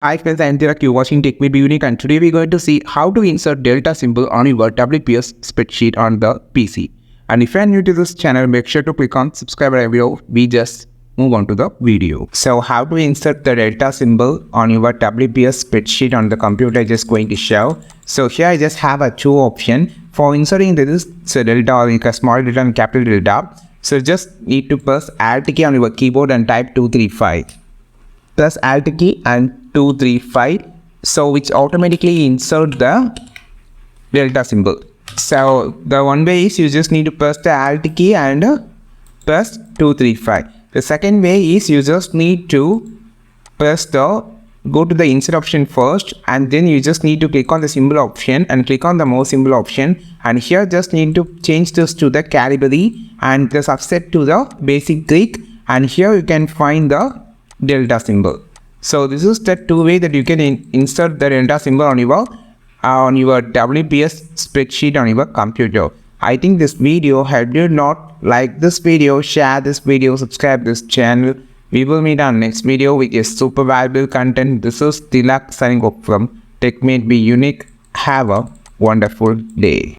Hi friends, I am Tirak, you're watching TechMate Unique, and today we're going to see how to insert delta symbol on your WPS spreadsheet on the PC. And if you are new to this channel, make sure to click on subscribe and video. We just move on to the video. So how to insert the delta symbol on your WPS spreadsheet on the computer, just going to show. So here I just have a two option for inserting this delta or like a small delta and capital delta. So just need to press Alt key on your keyboard and type 235. Press Alt key and 235, so which automatically insert the delta symbol. So the one way is you just need to press the Alt key and press 235. The second way is you just need to go to the insert option first, and then you just need to click on the symbol option and click on the more symbol option, and here just need to change this to the category and the subset to the basic Greek, and here you can find the delta symbol. So this is the two way that you can insert the delta symbol on your WPS spreadsheet on your computer. I think this video helped you. Not like this video, share this video, subscribe this channel. We will meet on next video with a super valuable content. This is Tilak signing off from TechMate Be Unique. Have a wonderful day.